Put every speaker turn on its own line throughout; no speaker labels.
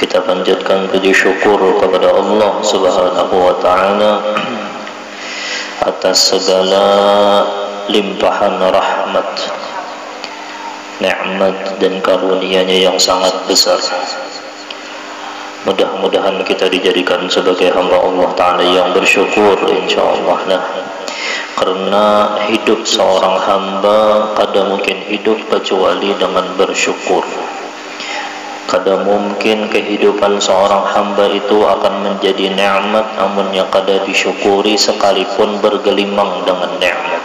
Kita panjatkan puji syukur kepada Allah Subhanahu wa Ta'ala atas segala limpahan rahmat, nikmat dan karunia-Nya yang sangat besar. Mudah-mudahan kita dijadikan sebagai hamba Allah Ta'ala yang bersyukur, insyaallah. Nah, karena hidup seorang hamba kada mungkin hidup kecuali dengan bersyukur. Kada mungkin kehidupan seorang hamba itu akan menjadi nikmat namun yang kada disyukuri, sekalipun bergelimang dengan nikmat,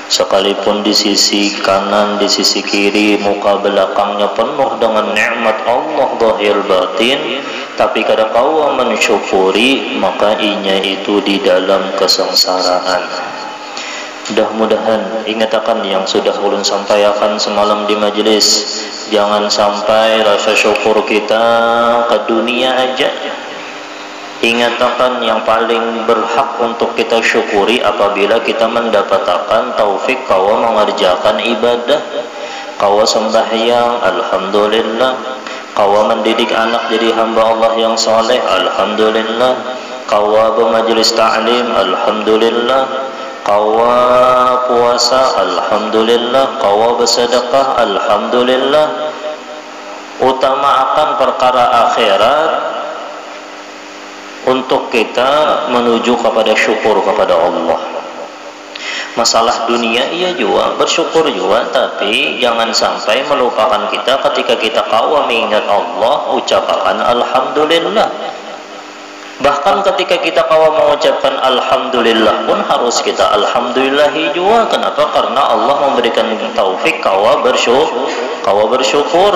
sekalipun di sisi kanan, di sisi kiri, muka belakangnya penuh dengan nikmat Allah zahir batin, tapi kada kau mensyukuri, maka inya itu di dalam kesengsaraan. Mudah-mudahan ingatakan yang sudah ulun sampaikan semalam di majelis, jangan sampai rasa syukur kita ke dunia aja. Ingatakan yang paling berhak untuk kita syukuri apabila kita mendapatkan taufik kawa mengerjakan ibadah, kawa sembahyang, alhamdulillah, kawa mendidik anak jadi hamba Allah yang soleh, alhamdulillah, kawa bermajelis ta'lim, alhamdulillah, kawa puasa, alhamdulillah, kawa bersedekah, alhamdulillah. Utamakan perkara akhirat untuk kita menuju kepada syukur kepada Allah. Masalah dunia iya juga, bersyukur juga, tapi jangan sampai melupakan kita ketika kita kawa mengingat Allah, ucapkan alhamdulillah. Bahkan ketika kita kawa mengucapkan alhamdulillah pun harus kita alhamdulillahi juga. Kenapa? Karena Allah memberikan taufik kawa bersyukur.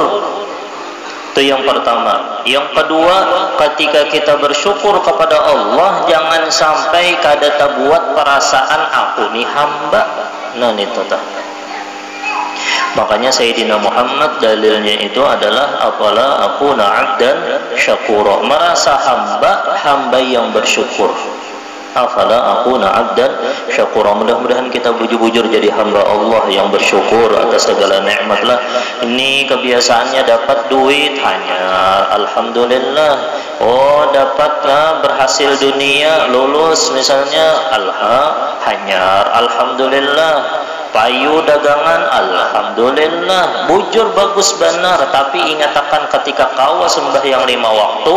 Itu yang pertama. Yang kedua, ketika kita bersyukur kepada Allah, jangan sampai kada tabuat perasaan aku ni hamba. Nah itu tah. Makanya Sayyidina Muhammad dalilnya itu adalah afala akuna 'abdan syakura, merasa hamba yang bersyukur. Afala akuna 'abdan syakura. Mudah-mudahan kita bujur-bujur jadi hamba Allah yang bersyukur atas segala nikmat lah. Ini kebiasaannya dapat duit hanya alhamdulillah. Oh, dapatlah berhasil dunia, lulus misalnya, hanya alhamdulillah. Payu dagangan, alhamdulillah. Bujur bagus benar, tapi ingatakan ketika kawa sembahyang 5 waktu,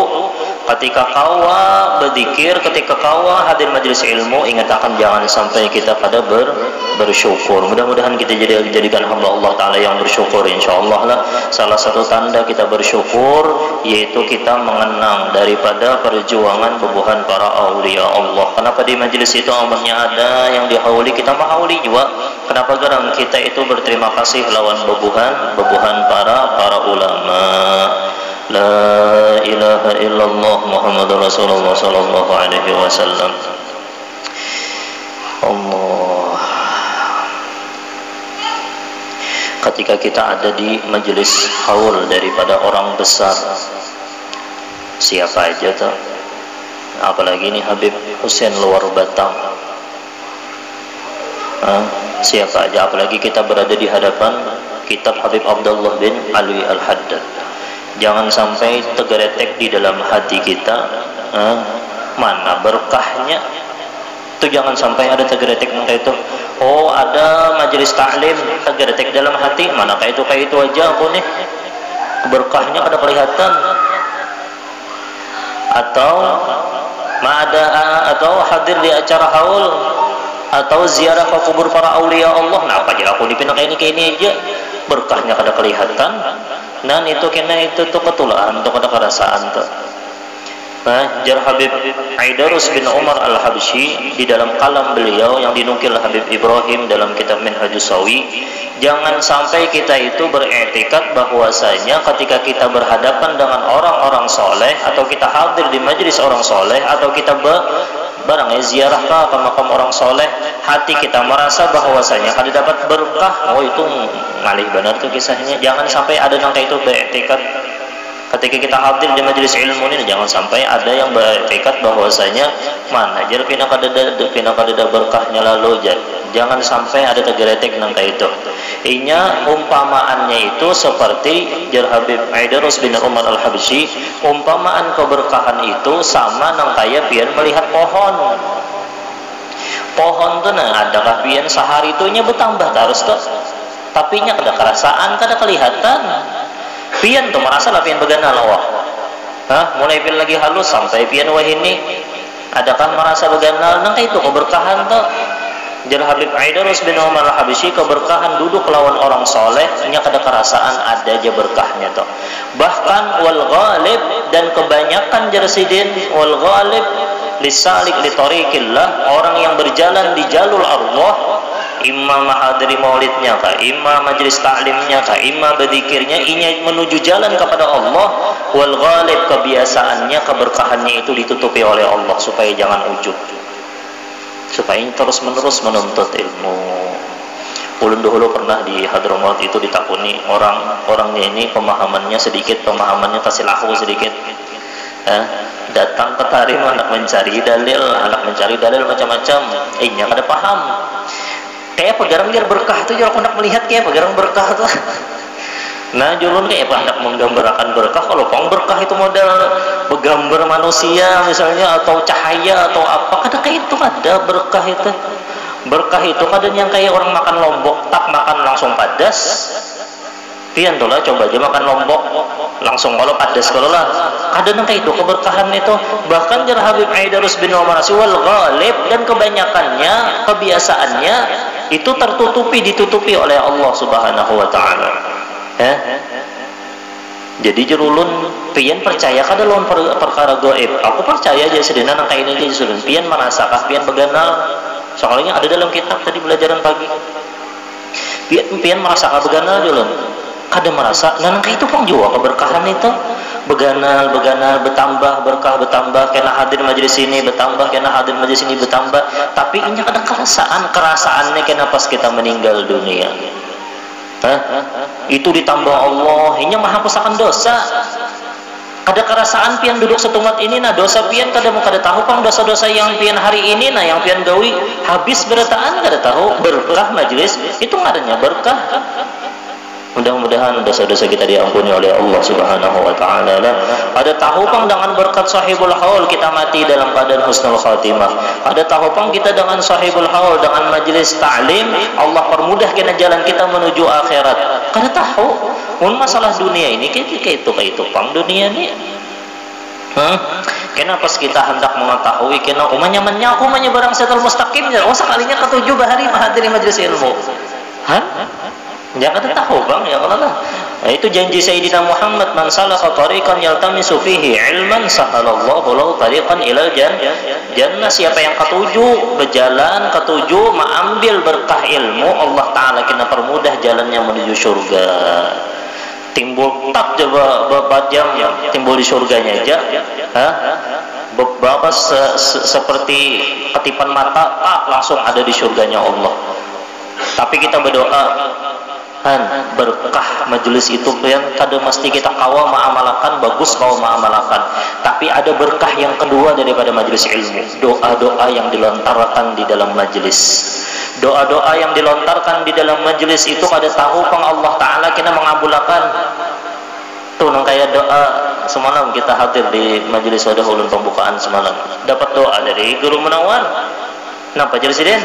ketika kawa berzikir, ketika kawa hadir majelis ilmu, ingatakan jangan sampai kita pada bersyukur. Mudah-mudahan kita jadikan hamba Allah Ta'ala yang bersyukur, insyaallah lah. Salah satu tanda kita bersyukur yaitu kita mengenang daripada perjuangan bebuhan para aulia Allah. Kenapa di majelis itu amalnya ada yang dihauli, kita mahauli juga. Kenapa garang kita itu berterima kasih lawan bebuhan para ulama. La ilaha illallah Muhammadur Rasulullah sallallahu alaihi wasallam. Allah. Ketika kita ada di majelis haul daripada orang besar, siapa aja tuh, apalagi ini Habib Hussein luar Batang, siapa aja, apalagi kita berada di hadapan kitab Habib Abdullah bin Alwi Al-Haddad. Jangan sampai tergeletek di dalam hati kita, mana berkahnya itu, jangan sampai ada tergeletek kayak itu. Oh, ada majelis taklim tergeletek dalam hati, mana kayak itu aja aku nih berkahnya ada kelihatan. Atau hadir di acara haul atau ziarah ke kubur para aulia Allah, nah apa aja aku dipindah kayak ini aja berkahnya kada kelihatan. Nah itu kena itu tuh ketulaan tuh kada kerasaan tuh. Nah, jar Habib Aidarus bin Umar Al-Habsyi di dalam kalam beliau yang dinukil Habib Ibrahim dalam kitab Minhajus Sawi, jangan sampai kita itu beriktikad bahwasanya ketika kita berhadapan dengan orang-orang soleh atau kita hadir di majelis orang soleh atau kita barangnya ziarah ke makam orang soleh, hati kita merasa bahwasanya kada dapat berkah. Oh, itu ngalih benar tuh kisahnya. Jangan sampai ada nangka itu beriktikad. Ketika kita hadir di majelis ilmu ini, jangan sampai ada yang beriktikad bahwasanya mana jar pina kada berkahnya lalu Jangan sampai ada tergeletek nang itu. Inya umpamaannya itu seperti Jar Habib Aidarus bin Umar Al-Habsyi, umpamaan keberkahan itu sama nang kaya pian melihat pohon. Pohon tuh nah adakah pian sehari itunya bertambah terus tuh. Tapi nya kada kerasaan, kada kelihatan. Pian tuh merasa lah pian begana lawak. Mulai pian lagi halus sampai pian wah ini. Adakah merasa begana nang itu keberkahan tuh. Jar Habib Aidarus bin Umar Al-Habsyi keberkahan duduk lawan orang soleh nya kada kerasaan ada aja berkahnya tuh. Bahkan wal ghalib dan kebanyakan jar sidin wal ghalib lisalik li tariqillah, orang yang berjalan di jalur Allah, imma mahadiri maulidnya kah, imma majlis ta'limnya kah, imma berzikirnya, inya menuju jalan kepada Allah. Wal ghalib kebiasaannya keberkahannya itu ditutupi oleh Allah supaya jangan ujub, supaya terus menerus menuntut ilmu. Ulun dahulu pernah di Hadramaut itu ditakuni orangnya ini pemahamannya sedikit, pemahamannya kasilahu sedikit. Datang ke tarim anak mencari dalil macam-macam. Nya kada paham. Kayak pegarang biar berkah itu jangan hendak melihat kayak pegarang berkah tuh. Nah julun kayak hendak menggambarkan berkah, kalau pang berkah itu model bergambar manusia misalnya atau cahaya atau apa, kada kayak itu ada berkah itu. Berkah itu kadang yang kayak orang makan lombok tak makan langsung padas. Pian tuh lah coba aja makan lombok langsung kalau padas kalau lah. Kadang kayak itu keberkahan itu. Bahkan Jar Habib Aidarus bin Umar wal ghalib dan kebanyakannya kebiasaannya itu ditutupi oleh Allah Subhanahu wa taala. Jadi jerulun pian percaya kada lawan perkara gaib. Aku percaya aja sedena nang kain aja jerulun. Pian merasakah pian beganal. Soalnya ada dalam kitab tadi belajaran pagi. Pian merasakah beganal jerulun. Kada merasa nang itu pang jua keberkahan itu. Beganal bertambah bertambah kena hadir majelis ini bertambah kena hadir majelis ini bertambah. Tapi inya kada kerasaannya kena pas kita meninggal dunia. Itu ditambah Allah, inya maha pesakan dosa. Kada kerasaan pian duduk setumat ini nah dosa pian kada tahu pang dosa-dosa yang pian hari ini nah yang pian gawi habis berataan kada tahu. Berkah majelis itu ngadanya berkah. Mudah-mudahan dosa-dosa kita diampuni oleh Allah Subhanahu wa taala. Ada tahu pang dengan berkat sahibul haul kita mati dalam keadaan husnul khatimah. Ada tahu pang kita dengan sahibul haul dengan majelis ta'lim Allah permudah kena jalan kita menuju akhirat. Kada tahu. Mun masalah dunia ini kayak itu pang dunia ni. Kena pas kita hendak mengetahui kena umanya barang setel mustaqim ya. Sekalinya ketujuh bahari menghadiri majelis ilmu. Jangan tahu bang ya Allah. Itu janji Sayyidina Muhammad, man salaka tariqan yaltamisu fihi ilman sahalallahu lahu tariqan ilal jannah. Siapa yang ketujuh berjalan ketujuh mengambil berkah ilmu, Allah taala kena permudah jalannya menuju surga. Timbul tak coba jam timbul di surganya aja. Beberapa seperti ketipan mata langsung ada di surganya Allah. Tapi kita berdoa berkah majelis itu yang kada mesti kita kawa ma'amalakan bagus kawa ma'amalakan, tapi ada berkah yang kedua daripada majelis ilmu, doa-doa yang dilontarkan di dalam majelis. Doa-doa yang dilontarkan di dalam majelis itu kada tahu pang Allah taala kena mengabulkan. Tuh nang kayak doa semalam kita hadir di majelis wadah ulun pembukaan semalam, dapat doa dari Guru Munawwar. Napa Presiden?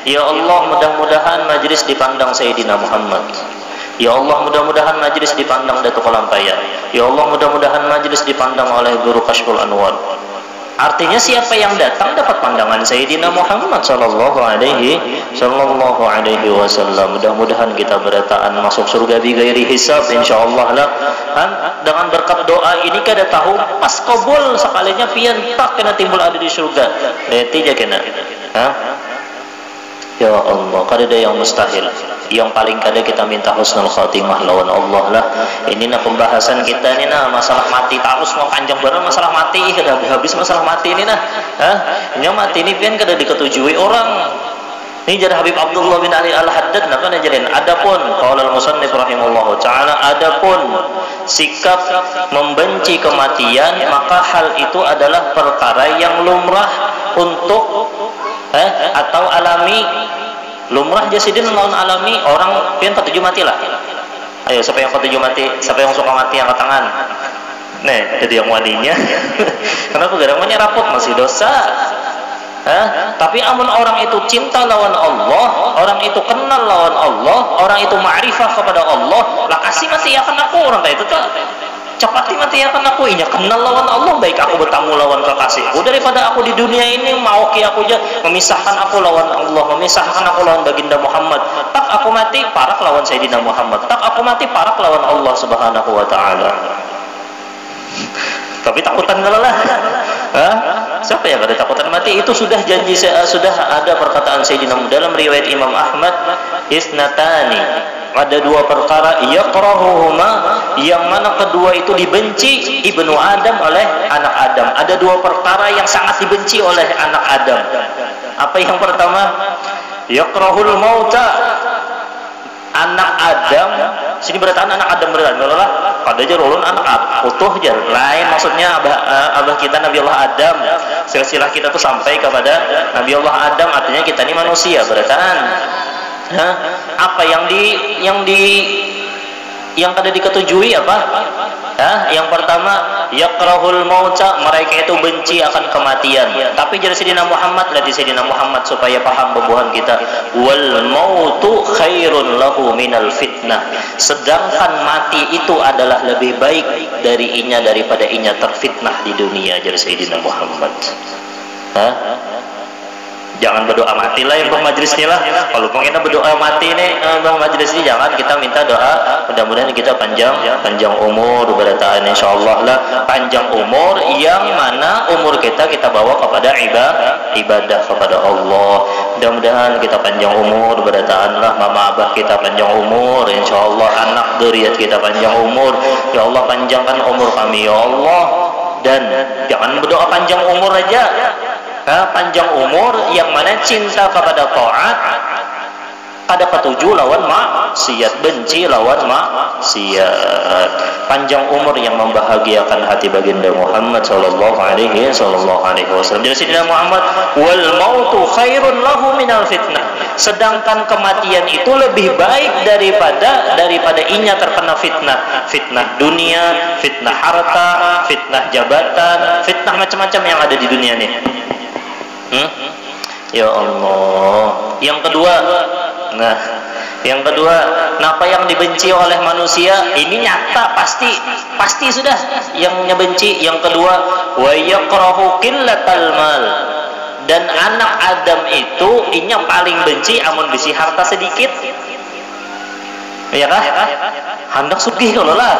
Ya Allah, mudah-mudahan majlis dipandang Sayyidina Muhammad. Ya Allah, mudah-mudahan majlis dipandang Datuk Kalampayan. Ya Allah, mudah-mudahan majlis dipandang oleh Guru Kashful Anwar. Artinya siapa yang datang dapat pandangan Sayyidina Muhammad sallallahu alaihi wasallam. Mudah-mudahan kita berataan masuk surga bi ghairi hisab insyaallah lah. Dengan berkat doa ini kada tahu pas kabul sekalinya pian tak kena timbul ada di surga. Tidak kena. Ya Allah, kada ada yang mustahil. Yang paling kada kita minta husnul khatimah lawan Allah lah. Ini nah pembahasan kita ni nah masalah mati terus mau panjang bareng masalah mati kada habis masalah mati ini nah. Ini mati ini pian kada diketujui orang. Ini Jar Habib Abdullah bin Ali Al-Haddad nah kan ajarin. Adapun qaul al-musannif rahimahullahu taala, adapun sikap membenci kematian maka hal itu adalah perkara yang lumrah untuk atau alami lumrah jasidin lawan alami, orang pian ketujuh mati lah. Ayo siapa yang ketujuh mati, siapa yang suka mati angkat tangan. Nih jadi yang wadinya. Kenapa garamannya rapot masih dosa? Tapi amun orang itu cinta lawan Allah, orang itu kenal lawan Allah, orang itu ma'rifah kepada Allah, lah kasih mati akan aku orang itu tuh cepati mati akan aku inya kenal lawan Allah, baik aku bertamu lawan kekasihku daripada aku di dunia ini mau ki aku aja memisahkan aku lawan Allah, memisahkan aku lawan baginda Muhammad. Tak aku mati parak lawan Sayyidina Muhammad, tak aku mati parak lawan Allah Subhanahu wa taala. Tapi takutan ngelelah. Siapa yang ada takutan mati? Itu sudah janji, sudah ada perkataan Sayyidina dalam riwayat Imam Ahmad, isnatani, ada dua perkara yakrahuhuma, yang mana kedua itu dibenci ibnu Adam oleh anak Adam. Ada dua perkara yang sangat dibenci oleh anak Adam. Apa yang pertama? Yakrahul mauta. Anak Adam, sini berarti anak Adam berarti adalah pada aja rolon anak utuh aja. Lain maksudnya abah kita Nabi Allah Adam. Silsilah kita tuh sampai kepada Nabi Allah Adam, artinya kita ini manusia berarti. Apa yang kada diketujui apa? Yang pertama yakrahul mauta, mereka itu benci akan kematian. Tapi jadi Sayyidina Muhammad, latih Sayyidina Muhammad supaya paham bebuhan kita, wal mautu khairun lahu minal fitnah, sedangkan mati itu adalah lebih baik dari inya daripada inya terfitnah di dunia, jadi Sayyidina Muhammad. Jangan berdoa mati lah yang majlisnya lah. Kalau kita berdoa mati nih majlis ini, jangan, kita minta doa mudah-mudahan kita panjang umur berataan insyaallah lah, panjang umur yang mana umur kita bawa kepada ibadah kepada Allah. Mudah-mudahan kita panjang umur berataan lah, mama abah kita panjang umur insyaallah, anak dzurriat kita panjang umur. Ya Allah panjangkan umur kami ya Allah, dan jangan berdoa panjang umur aja. Panjang umur yang mana cinta kepada taat, ada ketujuh lawan maksiat, benci lawan maksiat. Panjang umur yang membahagiakan hati baginda Muhammad sallallahu alaihi wasallam. Jadi Sayyidina Muhammad, wal mautu khairun lahu minal fitnah, sedangkan kematian itu lebih baik daripada inya terkena fitnah dunia, fitnah harta, fitnah jabatan, fitnah macam-macam yang ada di dunia ini. Ya Allah. Yang kedua, apa yang dibenci oleh manusia ini nyata, pasti sudah yang benci. Yang kedua, wa yakrahu qillatal mal, dan anak Adam itu inya paling benci amun bisi harta sedikit. Ya kah? Hendak sugih kalau lah.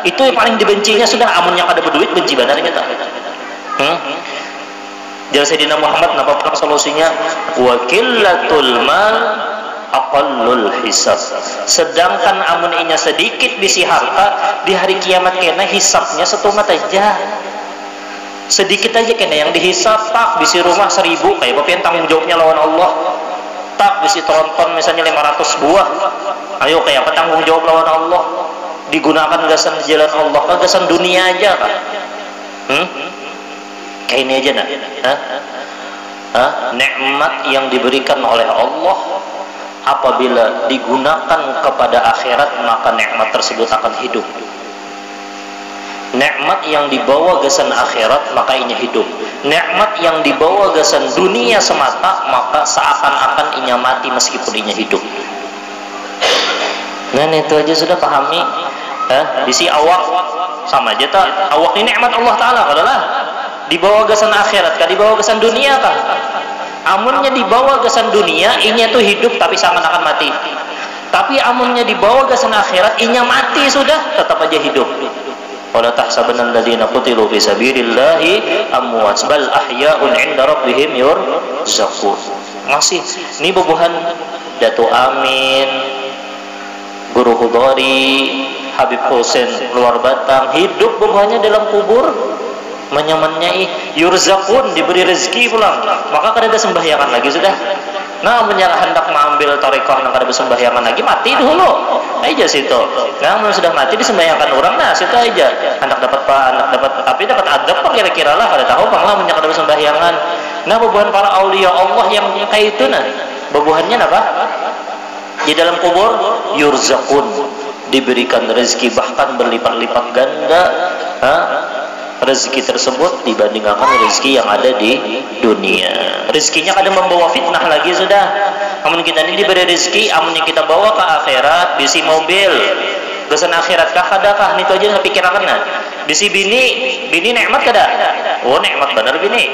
Itu yang paling dibencinya sudah, amunnya kada berduit benci banarnya tak. Jadi Sayyidina Muhammad napa solusinya? Wa qillatul mal aqallul hisab, sedangkan amun inya sedikit bisi harta, di hari kiamat kena hisabnya setumat aja, sedikit aja kena yang dihisab. Tak bisi rumah 1000, kayak bapian tanggung jawabnya lawan Allah. Tak bisi tronton misalnya 500 buah, ayo kayak apa tanggung jawab lawan Allah? Digunakan gasan jalan Allah, gasan dunia aja kan? Kayak ini aja nak, nikmat yang diberikan oleh Allah apabila digunakan kepada akhirat, maka nikmat tersebut akan hidup. Nikmat yang dibawa gasan akhirat, maka inya hidup. Nikmat yang dibawa gasan dunia semata, maka seakan-akan inya mati meskipun inya hidup. Nah itu aja sudah pahami. Bisi awak sama aja tak, awak ini nikmat Allah Ta'ala adalah dibawa gasan akhirat kah, dibawa gasan dunia kah? Amunnya dibawa gasan dunia, inya tuh hidup tapi seakan-akan mati. Tapi amunnya dibawa gasan akhirat, inya mati sudah tetap aja hidup. Wala tahsabanna alladziina qutilu fi sabilillahi amwat bal ahya'un 'inda rabbihim yurzaqun. Masih ini bubuhan Dato Amin, Guru Hudari, Habib Husain luar Batang, hidup bubuhannya dalam kubur menyamannya yurzaqun, diberi rezeki pulang, maka kada ada sembahyangan lagi sudah. Nah menyerah hendak mengambil tarekat yang kada bersembahyangan lagi, mati dulu aja situ. Nah sudah mati disembahyangan orang, nah situ aja hendak dapat tapi dapat adab pak kira-kira lah, kada tahu pak lah menyerah kada bersembahyangan. Nah bubuhan para aulia Allah yang kayak itu nah, Bebuhannya apa? Di dalam kubur yurzaqun, diberikan rezeki bahkan berlipat-lipat ganda rezeki tersebut dibandingkan rezeki yang ada di dunia. Rezekinya kadang membawa fitnah lagi sudah. Amun kita ini diberi rezeki, amun yang kita bawa ke akhirat, bisi mobil, gesan akhirat kah kadakah? Itu aja pikirakan nah. Bisi bini nikmat kada? Oh nikmat benar bini.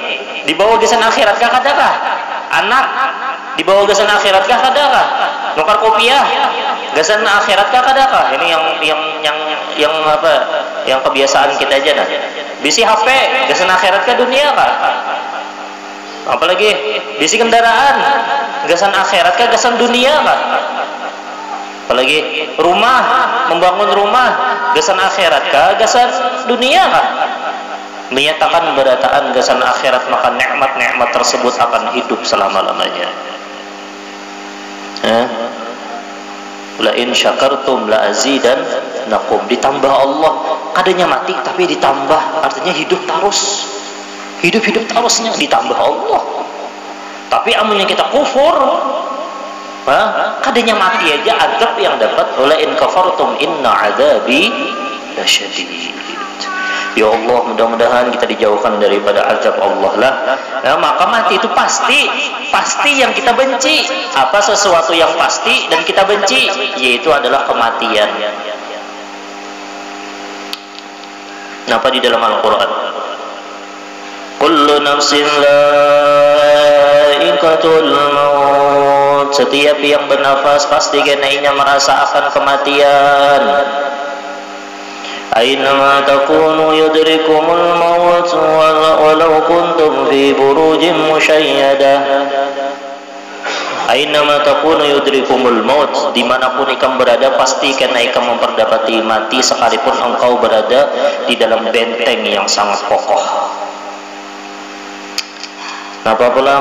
Dibawa gesan akhirat kah kadakah? Anak dibawa gesan akhirat kah kadakah? Nukar kopiah gesan akhirat kah kadakah? Ini yang apa? Yang kebiasaan kita aja nah. Bisi HP gesan akhirat kah dunia kah? Apalagi bisi kendaraan gesan akhirat kah gesan dunia kah? Apalagi rumah, membangun rumah gesan akhirat kah gesan dunia kah? Menyatakan berataan gesan akhirat, maka nikmat-nikmat tersebut akan hidup selama-lamanya. La in syakartum la azidannakum, ditambah Allah. Kadanya mati tapi ditambah, artinya hidup terus. Hidup terusnya ditambah Allah. Tapi amunnya kita kufur, kadanya mati aja azab yang dapat. Wala in kafartum inna adzabi lasyadid. Ya Allah, mudah-mudahan kita dijauhkan daripada azab Allah lah. Maka mati itu pasti yang kita benci. Apa sesuatu yang pasti dan kita benci, yaitu adalah kematian. Kenapa di dalam Al-Quran? Kullu nafsin dha'iqatul maut. Setiap yang bernafas pasti kenainya merasakan kematian. Aynama takunu yudrikumul maut walau kuntum fi burujin musyayyadah. Aynama takunu yudrikumul maut, dimanapun ikam berada pasti karena ikam memperdapati mati, sekalipun engkau berada di dalam benteng yang sangat kokoh. Apa pula?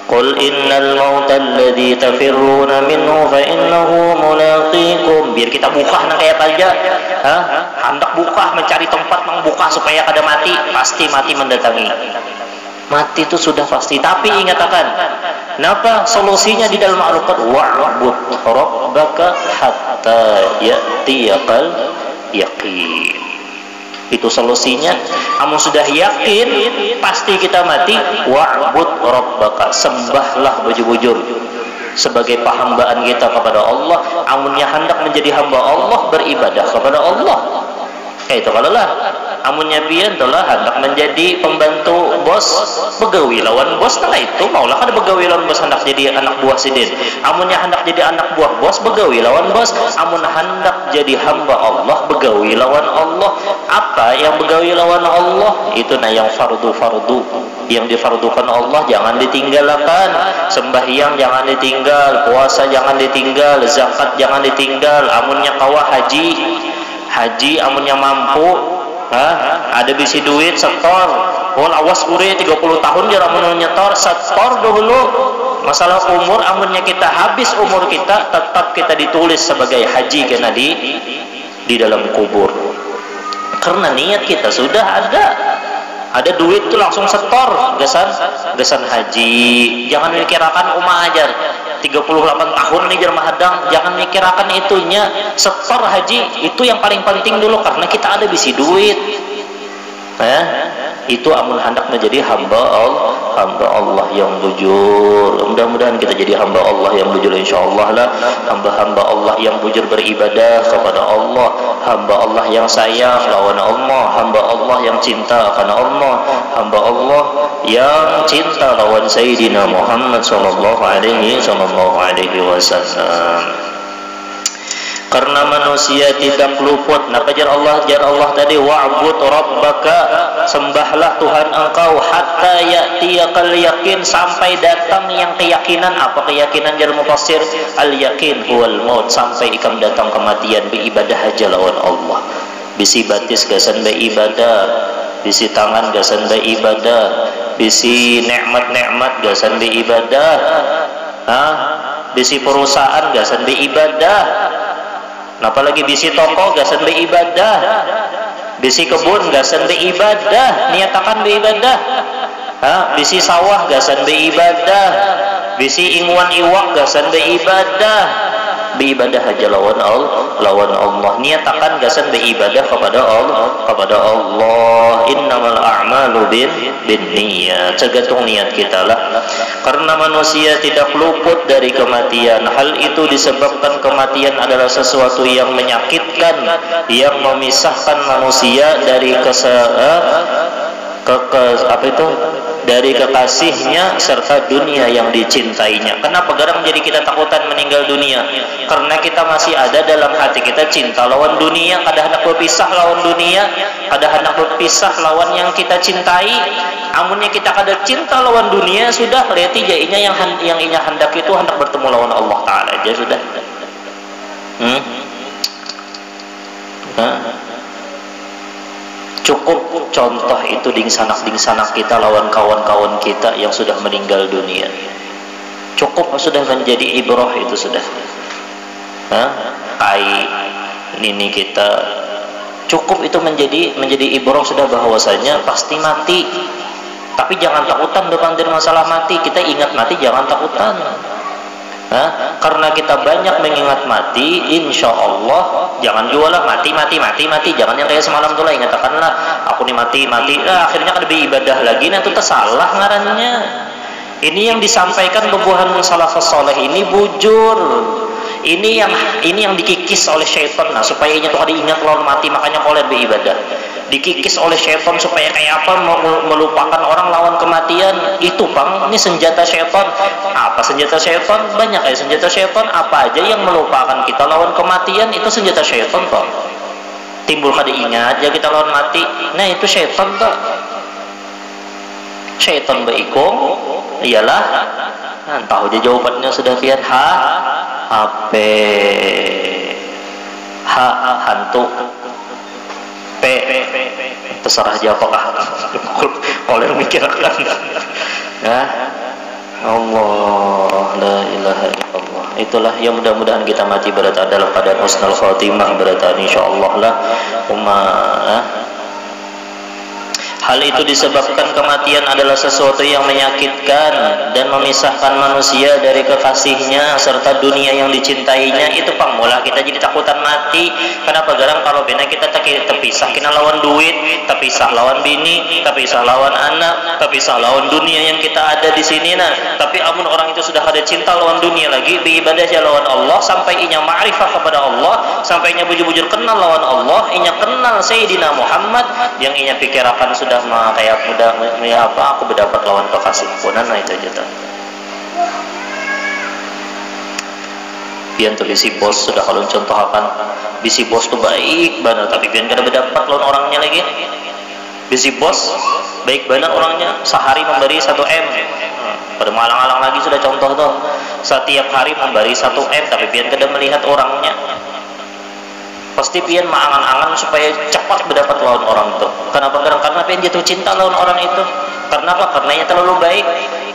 Qul innal mauta alladhi tafirruna minhu fa innahu mulaqikum. Biar kita buka nak kayak aja. Hendak buka, mencari tempat membuka supaya kada mati, pasti mati mendatangi. Mati itu sudah pasti. Tapi ingat akan, kenapa solusinya di dalam Al-Quran? Wa'bud rabbaka hatta ya'tiyakal yaqin. Itu solusinya. Amun sudah yakin pasti kita mati, wa'bud rabbaka, sembahlah bujur-bujur sebagai perhambaan kita kepada Allah. Amunnya hendak menjadi hamba Allah, beribadah kepada Allah. Itu kalau lah amunnya pian telah hendak menjadi pembantu bos, begawi lawan bos, nah itu maulah kada begawi lawan bos, hendak jadi anak buah sidin. Amunnya hendak jadi anak buah bos, begawi lawan bos. Amun hendak jadi hamba Allah, begawi lawan Allah. Apa yang begawi lawan Allah? Itu nah yang fardu-fardu yang difardukan Allah jangan ditinggalkan. Sembahyang jangan ditinggal, puasa jangan ditinggal, zakat jangan ditinggal. Amunnya kawah haji amunnya mampu, ada bisi duit setor. Awas ure 30 tahun jangan amun nyetor, setor dulu. Masalah umur, amunnya kita habis umur kita, tetap kita ditulis sebagai haji kena di dalam kubur. Karena niat kita sudah ada duit itu langsung setor gesan haji. Jangan mikirakan umah aja 38 tahun nih jermah hadang, jangan mikirakan itunya. Setor haji itu yang paling penting dulu, karena kita ada bisi duit. Itu amun hendak menjadi hamba Allah yang bujur. Mudah-mudahan kita jadi hamba Allah yang bujur, insyaallah lah. Hamba-hamba Allah yang bujur beribadah kepada Allah, hamba Allah yang sayang lawan Allah, hamba Allah yang cinta karena Allah, hamba Allah yang cinta lawan Sayyidina Muhammad sallallahu alaihi wasallam. Karena manusia tidak luput. Napa jar Allah tadi, wa'bud rabbaka, sembahlah Tuhan engkau, hatta ya'tiyakal yakin, sampai datang yang keyakinan. Apa keyakinan jar mufassir? Al yakin huwal maut, sampai ikam datang kematian. Beribadah aja lawan Allah. Bisi batis gasan beribadah, bisi tangan gasan beribadah, bisi nikmat-nikmat gasan beribadah, bisi perusahaan gasan beribadah. Apalagi bisi toko gasan beribadah, bisi kebun gasan beribadah, niatakan beribadah. Bisi sawah gasan beribadah. bisi ingwan iwak gasan beribadah, beribadah aja lawan Allah. Niatakan gasan beribadah kepada Allah. Innamal a'malu binniyat. Tergantung niat kita lah. Karena manusia tidak luput dari kematian. Hal itu disebabkan kematian adalah sesuatu yang menyakitkan, yang memisahkan manusia dari dari kekasihnya serta dunia yang dicintainya. Kenapa garang jadi kita takutan meninggal dunia? Karena kita masih ada dalam hati kita cinta lawan dunia. Kada hendak berpisah lawan dunia, kada hendak berpisah lawan yang kita cintai. Amunnya kita kada cinta lawan dunia, sudah leti jadinya yang inya hendak itu hendak bertemu lawan Allah Ta'ala aja sudah. Cukup contoh itu dingsanak kita lawan kawan-kawan kita yang sudah meninggal dunia. Cukup sudah menjadi ibrah itu sudah. Nini kita cukup itu menjadi ibrah sudah, bahwasanya pasti mati. Tapi jangan takutan depan dari masalah mati. Kita ingat mati, jangan takutan. Karena kita banyak mengingat mati, insya Allah jangan jualah mati. Jangan yang kayak semalam tuh lah, ingatakanlah aku nih mati. Akhirnya kan beribadah lagi, nah itu tersalah ngarannya. Ini yang disampaikan kebuahan salafus saleh ini bujur. Ini yang dikikis oleh syaitan. Nah, supaya ini tuh kada ingat lawan mati, makanya koler beribadah. Dikikis oleh syaitan supaya kayak apa melupakan orang lawan kematian. Itu Bang, ini senjata syaitan. Apa senjata syaitan? Banyak ya senjata syaitan. Apa aja yang melupakan kita lawan kematian, itu senjata syaitan Bang. Timbul kada ingat ya kita lawan mati, nah itu syaitan Bang. Syaitan beikung ialah tahu aja jawabannya sudah lihat. HP, hantu, P, terserah aja apakah kalau mikirkan. Allah, la ilaha illallah. Itulah yang mudah-mudahan kita mati berada dalam keadaan husnul khatimah, berada insyaallah lah. Hal itu disebabkan kematian adalah sesuatu yang menyakitkan dan memisahkan manusia dari kekasihnya serta dunia yang dicintainya. Itu pamula kita jadi takutan mati. Kenapa garang kalau bina kita terpisah kena lawan duit, terpisah lawan bini, terpisah lawan anak, terpisah lawan dunia yang kita ada di sini. Nah, tapi amun orang itu sudah ada cinta lawan dunia lagi, beribadah lawan Allah sampai inya ma'rifah kepada Allah, sampai inya bujur-bujur kenal lawan Allah, inya kenal Sayyidina Muhammad, yang inya pikirakan sudah kayak mudah aku berdapat lawan kekasih punan. Nah itu aja tuh. Pian tuh bisi bos sudah kalau contoh akan bisi bos tuh baik banget, tapi pian kada berdapat lawan orangnya lagi. Bisi bos baik banget orangnya, sehari memberi 1 M. Pada malang-alang lagi sudah contoh tuh, setiap hari memberi 1 M, tapi pian kada melihat orangnya. Pasti pian maangan-angan supaya cepat berdapat lawan orang itu. Kenapa? Karena pian jatuh cinta lawan orang itu. Karena apa? Karena ia terlalu baik.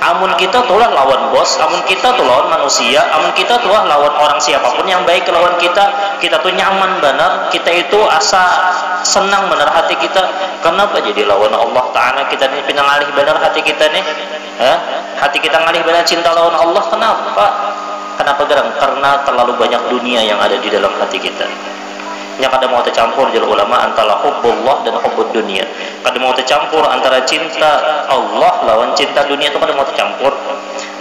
Amun kita tulah lawan bos, amun kita tuh lawan manusia, amun kita tulah lawan orang siapapun yang baik lawan kita tuh nyaman benar. Kita itu asa senang benar hati kita. Kenapa? Jadi lawan Allah Ta'ala kita ini pinang alih benar hati kita nih. Hati kita ngalih benar cinta lawan Allah. Kenapa? Kenapa garang? Karena terlalu banyak dunia yang ada di dalam hati kita. Yang kada mau tercampur jalur ulama antara hubbullah dan hubbud dunia. Kada mau tercampur antara cinta Allah lawan cinta dunia, itu kada mau tercampur.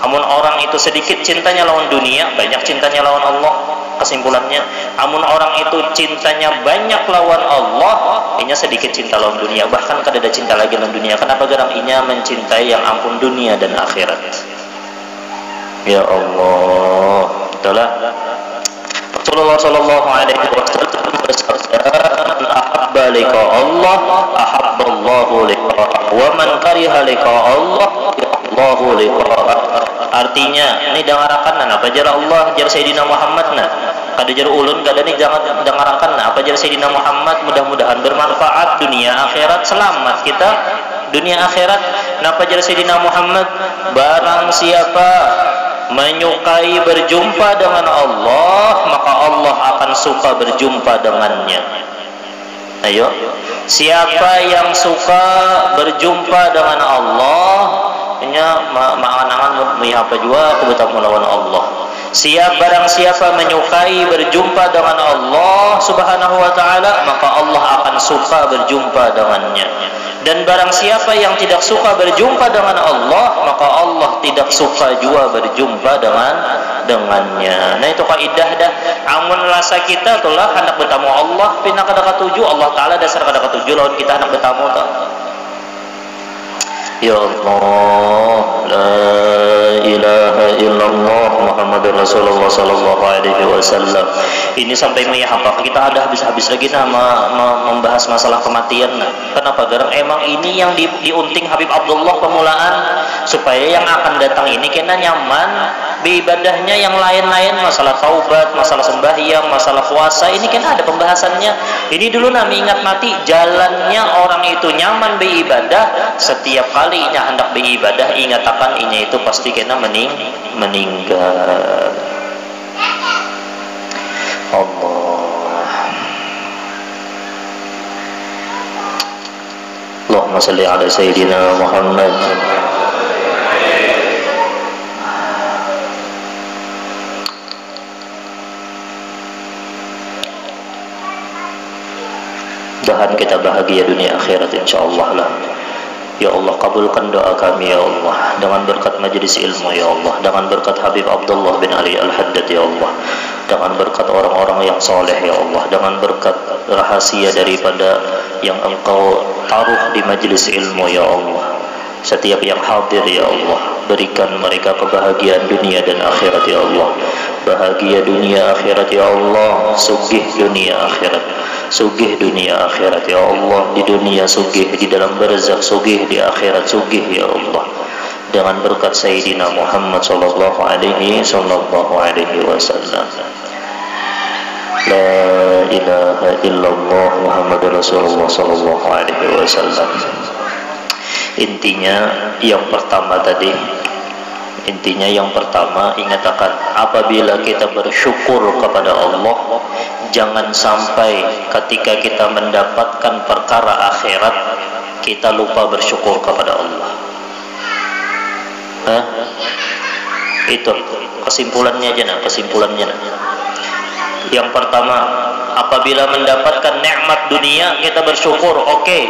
Amun orang itu sedikit cintanya lawan dunia, banyak cintanya lawan Allah. Kesimpulannya, amun orang itu cintanya banyak lawan Allah, inya sedikit cinta lawan dunia. Bahkan kada ada cinta lagi lawan dunia. Kenapa garang inya mencintai yang ampun dunia dan akhirat. Ya Allah, itulah Rasulullah sallallahu alaihi wasallam bersabda, ahabba liqa Allah ahabballahu liqa'ah wa man kariha liqa Allah Allahu liqa'ah. Artinya ini dengarakan apa jar Allah jar Sayyidina Muhammad kada jar ulun kada ni jangan dengarakan apa jar Sayyidina Muhammad. Mudah-mudahan bermanfaat dunia akhirat, selamat kita dunia akhirat. Napa jar Sayyidina Muhammad? Barang siapa menyukai berjumpa dengan Allah, maka Allah akan suka berjumpa dengannya. Ayo, siapa yang suka berjumpa dengan Allah, nya maanangan apa jua aku betah melawan Allah. Barang siapa menyukai berjumpa dengan Allah Subhanahu wa taala, maka Allah akan suka berjumpa dengannya. Dan barang siapa yang tidak suka berjumpa dengan Allah, maka Allah tidak suka juga berjumpa dengannya. Nah itu kaidah dah. Amun rasa kita itulah hendak bertamu Allah pindah kada katuju, Allah taala dasar kada katuju lawan kita hendak bertamu tak. Ya Allah, la ilaha illallah Muhammadur Rasulullah sallallahu alaihi wasallam. Ini sampai apa kita ada habis-habis lagi membahas masalah kematian. Kenapa? Karena emang ini yang diunting Habib Abdullah pemulaan supaya yang akan datang ini kena nyaman beibadahnya. Yang lain-lain masalah taubat, masalah sembahyang, masalah puasa ini kena ada pembahasannya. Ini dulu nami ingat mati jalannya orang itu nyaman beribadah. Setiap kali inya hendak beribadah ingat akan inya itu pasti kena meninggal. Allah. Allahumma salli ala sayyidina Muhammad. Mudah-mudahan kita bahagia dunia akhirat insyaallah lah. Ya Allah, kabulkan doa kami ya Allah, dengan berkat majlis ilmu ya Allah, dengan berkat Habib Abdullah bin Ali Al-Haddad ya Allah, dengan berkat orang-orang yang soleh ya Allah, dengan berkat rahasia daripada yang Engkau taruh di majlis ilmu ya Allah. Setiap yang hadir ya Allah, berikan mereka kebahagiaan dunia dan akhirat ya Allah. Bahagia dunia akhirat ya Allah, sugih dunia akhirat, sugih dunia akhirat ya Allah. Di dunia sugih, di dalam barzakh sugih, di akhirat sugih ya Allah, dengan berkat Sayyidina Muhammad sallallahu alaihi wasallam. La ilaha illallah Muhammadur Rasulullah sallallahu alaihi wasallam. Intinya yang pertama ingat akan apabila kita bersyukur kepada Allah, jangan sampai ketika kita mendapatkan perkara akhirat kita lupa bersyukur kepada Allah. Itu kesimpulannya aja kesimpulannya. Yang pertama, apabila mendapatkan nikmat dunia kita bersyukur, oke,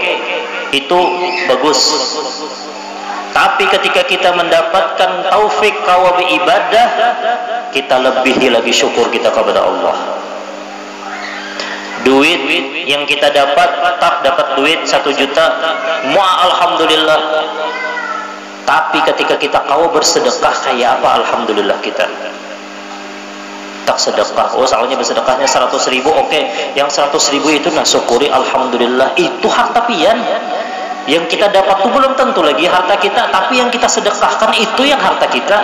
itu bagus. Tapi ketika kita mendapatkan taufik kawa beribadah, kita lebihi lagi syukur kita kepada Allah. Duit yang kita dapat duit 1 juta, alhamdulillah. Tapi ketika kita kawa bersedekah kayak apa, alhamdulillah kita. Tak sedekah, soalnya bersedekahnya 100.000, oke. Yang 100.000 itu syukuri alhamdulillah. Itu harta pian. Yang kita dapat itu belum tentu lagi harta kita, tapi yang kita sedekahkan itu yang harta kita.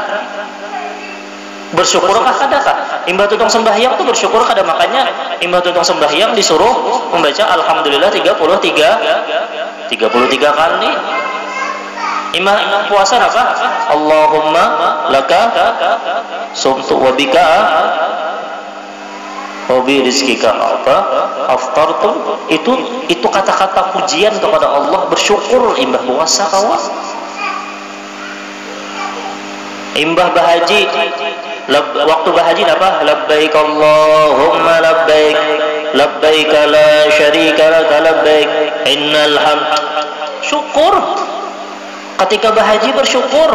Bersyukurkah kadakah? Imbah tutong sembahyang itu bersyukur kada, makanya imbah tutong sembahyang disuruh membaca alhamdulillah 33 kali. Imbah puasa apa? Allahumma laka sumtu wa bika hobi rizkika apa aftartu. Itu kata-kata pujian kepada Allah, bersyukur imbah puasa kawan. Imbah bahaji, waktu bahaji apa? Labbaik Allahumma labbaik, labbaik la syarika laka labbaik, innal hamd. Syukur. Ketika bahaji bersyukur.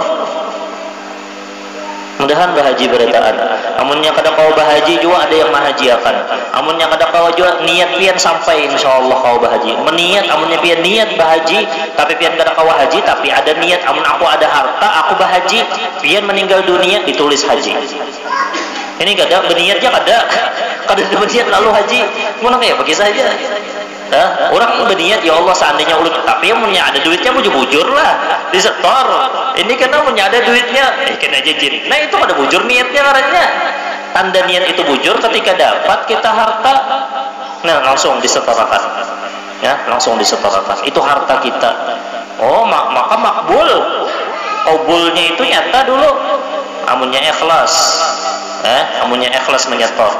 Mudahan bahaji berataan. Amunnya kada kau bahaji juga ada yang mahajiakan. Amunnya kada kau juga niat pian sampai insyaallah kau bahaji. Meniat amunnya pian niat bahaji, tapi pian kada kau haji, tapi ada niat amun aku ada harta aku bahaji, pian meninggal dunia ditulis haji. Ini kada berniat aja kada berniat lalu haji. Mun kayak bagi saja. Orang berniat ya Allah seandainya ulut, tapi amunnya ada duitnya bujur lah disetor. Ini karena amunnya ada duitnya kena jejin. Nah itu ada bujur niatnya karena tanda niat itu bujur ketika dapat kita harta, nah langsung disetorkan ya, langsung disetorkan itu harta kita. Maka makbul, kabulnya itu nyata dulu amunnya ikhlas, amunnya ikhlas menyetor.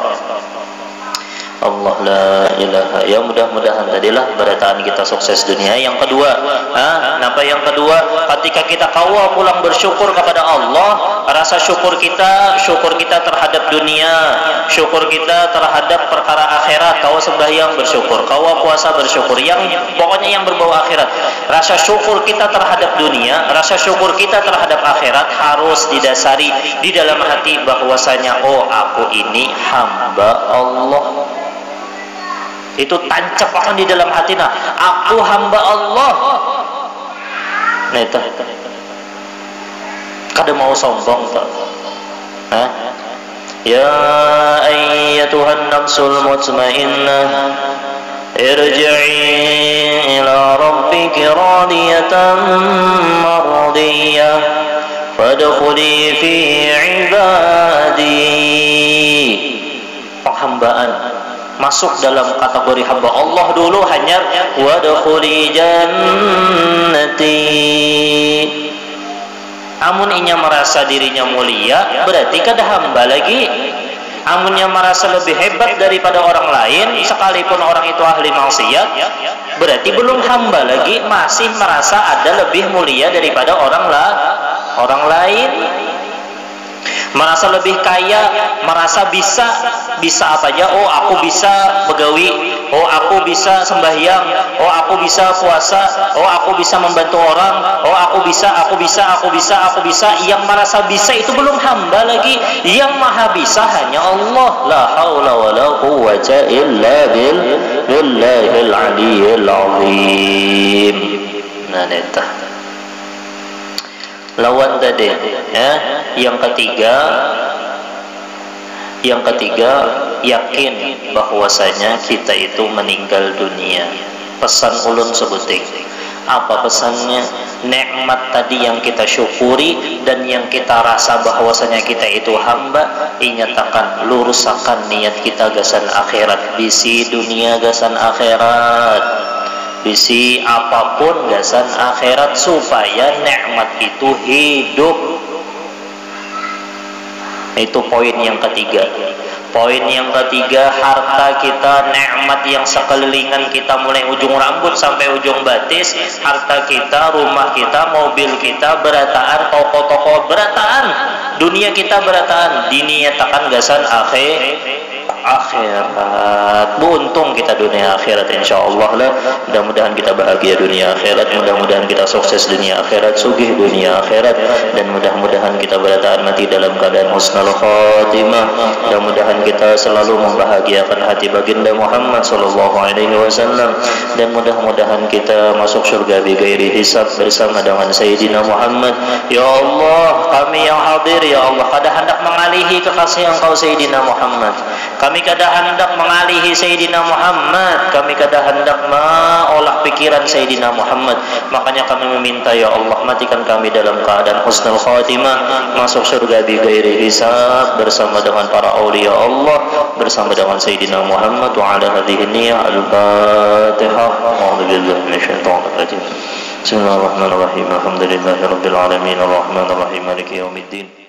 Allah la ilaha. Ya mudah-mudahan tadilah berataan kita sukses dunia. Yang kedua, kenapa yang kedua? Ketika kita kawal pulang bersyukur kepada Allah, rasa syukur kita terhadap dunia, syukur kita terhadap perkara akhirat. Kau sembahyang bersyukur, kau puasa bersyukur, yang pokoknya yang berbau akhirat. Rasa syukur kita terhadap dunia, rasa syukur kita terhadap akhirat harus didasari di dalam hati bahwasanya oh aku ini hamba Allah. Itu tancap akan di dalam hati, nah aku hamba Allah. Nah itu kada mau sombong tak? Ya ayyatuhan nafsul mutmainnah irji'i ila rabbiki radiyatan mardiyah fadkhuli fi ibadi. Penghambaan masuk dalam kategori hamba Allah dulu, hanya wadkhuli jannati. Amun inya merasa dirinya mulia, berarti kada hamba lagi. Amunnya merasa lebih hebat daripada orang lain, sekalipun orang itu ahli maksiat, berarti belum hamba lagi, masih merasa ada lebih mulia daripada orang lain. Merasa lebih kaya, merasa bisa apa aja. Oh aku bisa begawi, oh aku bisa sembahyang, oh aku bisa puasa, oh aku bisa membantu orang, oh aku bisa. Yang merasa bisa itu belum hamba lagi. Yang maha bisa hanya Allah. La haula wala quwwata illa billahil aliyyil azim. Nah neta lawan tadi ya. Yang ketiga yakin bahwasanya kita itu meninggal dunia. Pesan ulun sebuting. Apa pesannya? Nikmat tadi yang kita syukuri dan yang kita rasa bahwasanya kita itu hamba, inyatakan lurusakan niat kita gasan akhirat. Bisi dunia gasan akhirat, bisi apapun gasan akhirat, supaya nikmat itu hidup. Itu poin yang ketiga. Poin yang ketiga, harta kita, nikmat yang sekelilingan kita, mulai ujung rambut sampai ujung batis, harta kita, rumah kita, mobil kita berataan, toko-toko berataan, dunia kita berataan, diniatakan gasan akhirat. Beruntung kita dunia akhirat insyaallah lah. Mudah-mudahan kita bahagia dunia akhirat, mudah-mudahan kita sukses dunia akhirat, sugih dunia akhirat, dan mudah-mudahan kita berataan mati dalam keadaan husnul khatimah. Mudah-mudahan kita selalu membahagiakan hati baginda Muhammad sallallahu alaihi wasallam, dan mudah-mudahan kita masuk surga bighairi hisab bersama dengan Sayyidina Muhammad. Ya Allah, kami yang hadir ya Allah, kada hendak mengalihi kekasih Engkau Sayyidina Muhammad. Kami kada hendak mengalihi Sayyidina Muhammad, kami kada hendak mengolah pikiran Sayyidina Muhammad. Makanya kami meminta ya Allah, matikan kami dalam keadaan husnul khatimah, masuk surga bighairi hisab bersama dengan para aulia Allah, bersama dengan Sayyidina Muhammad. Wa ala hadhihi niyyah al-Fatihah. A'udzu billahi minasyaitonir rajim. Bismillahirrahmanirrahim. Alhamdulillahirabbil alamin, arrahmanirrahim, maliki yaumiddin.